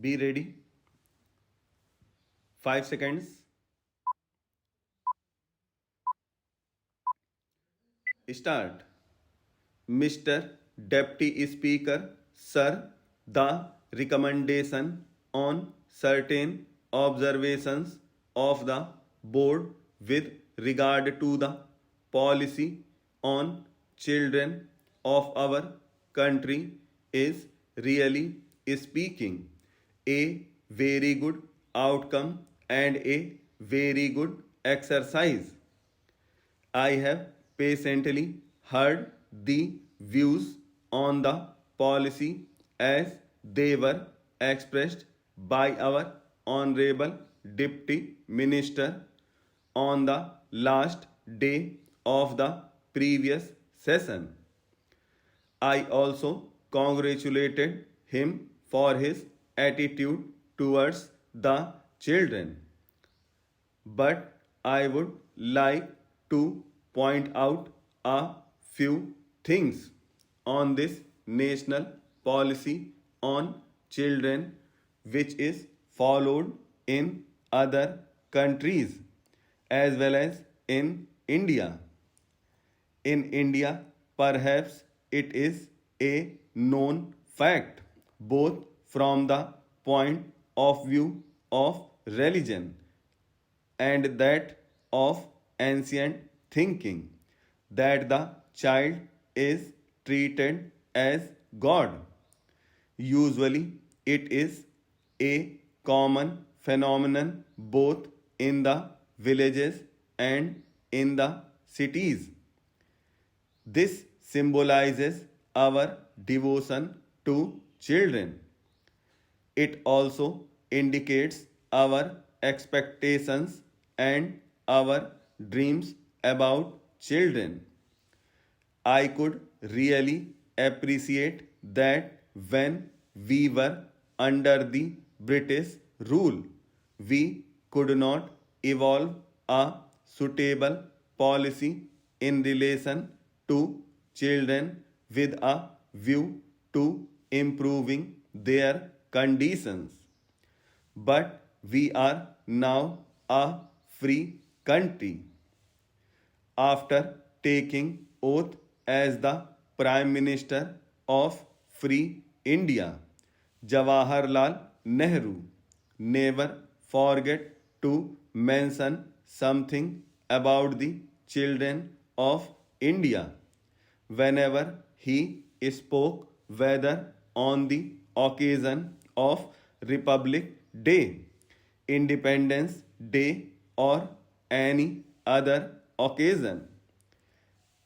Be ready. 5 seconds. Start. Mr. Deputy Speaker, Sir, the recommendation on certain observations of the board with regard to the policy on children of our country is really speaking a very good outcome and a very good exercise. I have patiently heard the views on the policy as they were expressed by our Honorable Deputy Minister on the last day of the previous session. I also congratulated him for his attitude towards the children. But I would like to point out a few things on this national policy on children which is followed in other countries as well as in India. In India, perhaps it is a known fact, both from the point of view of religion and that of ancient thinking, that the child is treated as God. Usually, it is a common phenomenon both in the villages and in the cities. This symbolizes our devotion to children. It also indicates our expectations and our dreams about children. I could really appreciate that when we were under the British rule, we could not evolve a suitable policy in relation to children with a view to improving their conditions. But we are now a free country. After taking oath as the Prime Minister of Free India, Jawaharlal Nehru never forget to mention something about the children of India whenever he spoke, whether on the occasion of Republic Day, Independence Day, or any other occasion.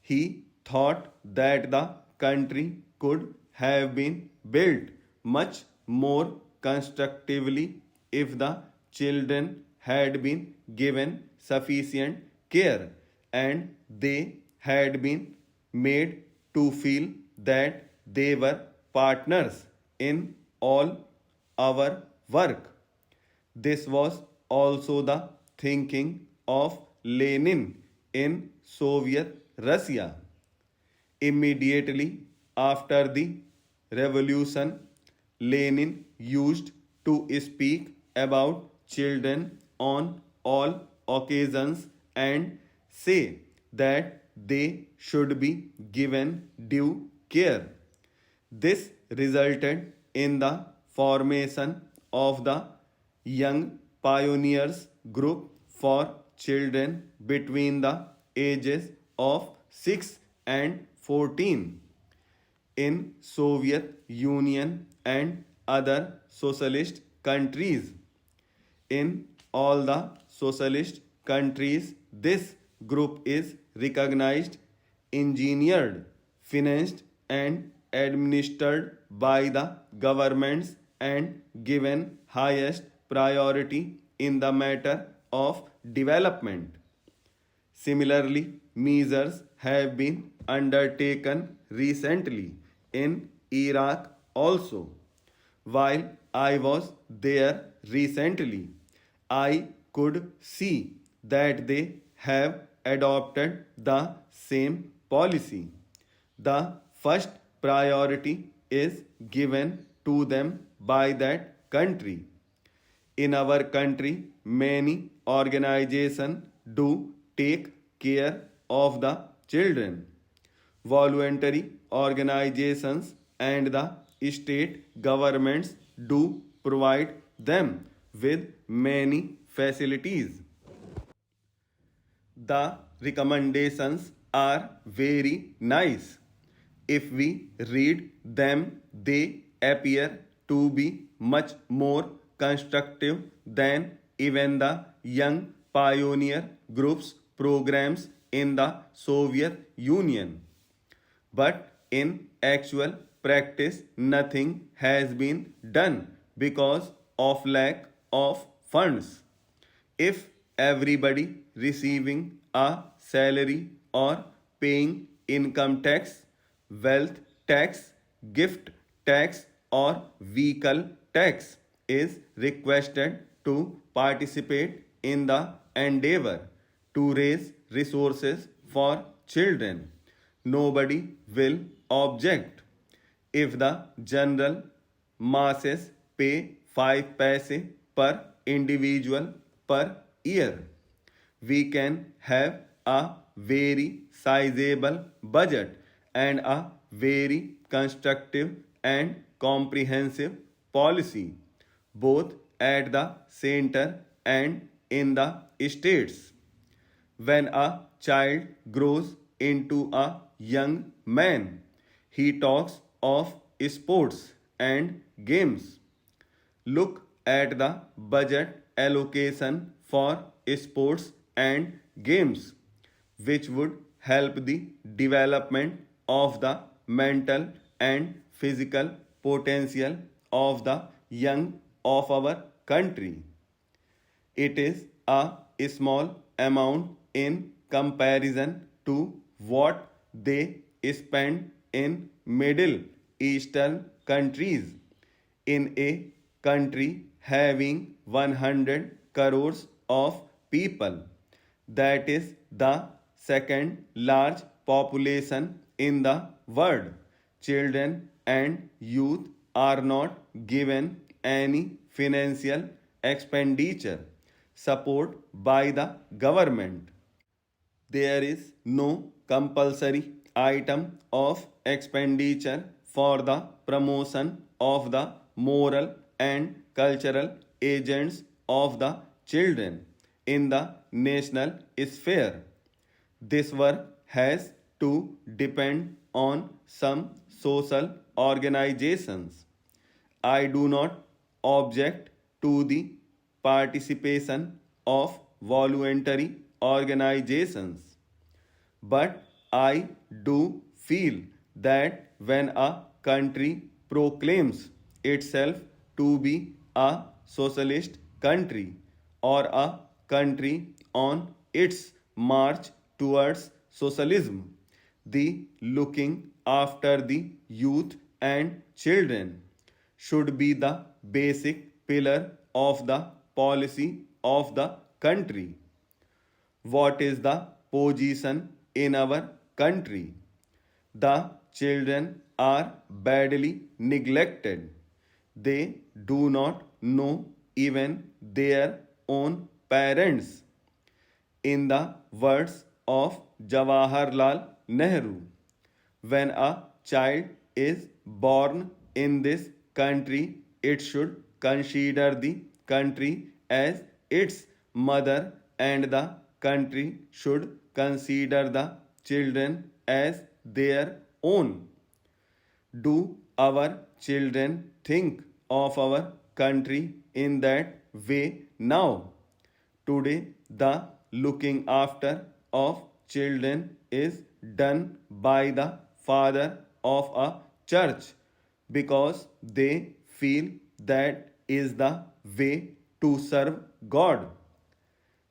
He thought that the country could have been built much more constructively if the children had been given sufficient care and they had been made to feel that they were partners in all our work. This was also the thinking of Lenin in Soviet Russia. Immediately after the revolution, Lenin used to speak about children on all occasions and say that they should be given due care. This resulted in the formation of the Young Pioneers Group for children between the ages of 6 and 14 in Soviet Union and other socialist countries. In all the socialist countries, this group is recognized, engineered, financed, and administered by the governments and given highest priority in the matter of development. Similarly, measures have been undertaken recently in Iraq also. While I was there recently, I could see that they have adopted the same policy. The first priority is given to them by that country. In our country, many organizations do take care of the children. Voluntary organizations and the state governments do provide them with many facilities. The recommendations are very nice. If we read them, they appear to be much more constructive than even the young pioneer groups programs in the Soviet Union. But in actual practice, nothing has been done because of lack of funds. If everybody receiving a salary or paying income tax, wealth tax, gift tax, or vehicle tax is requested to participate in the endeavor to raise resources for children, nobody will object. If the general masses pay 5 paise per individual per year, we can have a very sizable budget and a very constructive and comprehensive policy, both at the center and in the states. When a child grows into a young man, he talks of sports and games. Look at the budget allocation for sports and games, which would help the development of the mental and physical potential of the young of our country. It is a small amount in comparison to what they spend in Middle Eastern countries. In a country having 100 crores of people, that is the second large population in the world, children and youth are not given any financial expenditure support by the government. There is no compulsory item of expenditure for the promotion of the moral and cultural agents of the children in the national sphere. This work has to depend on some social organizations. I do not object to the participation of voluntary organizations, but I do feel that when a country proclaims itself to be a socialist country or a country on its march towards socialism, the looking after the youth and children should be the basic pillar of the policy of the country. What is the position in our country? The children are badly neglected. They do not know even their own parents. In the words of Jawaharlal Nehru, when a child is born in this country, it should consider the country as its mother and the country should consider the children as their own. Do our children think of our country in that way now? Today, the looking after of children is done by the father of a church because they feel that is the way to serve God.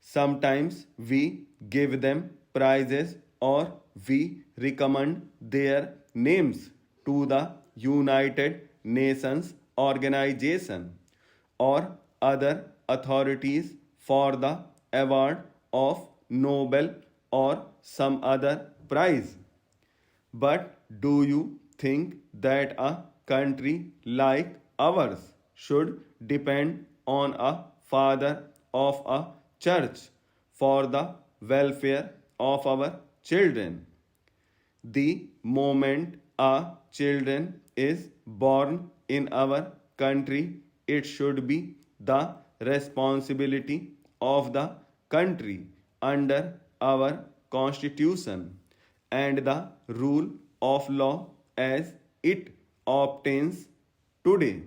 Sometimes we give them prizes or we recommend their names to the United Nations organization or other authorities for the award of Nobel or some other prize. But do you think that a country like ours should depend on a father of a church for the welfare of our children. The moment a children is born in our country, it should be the responsibility of the country under our constitution and the rule of law as it obtains today.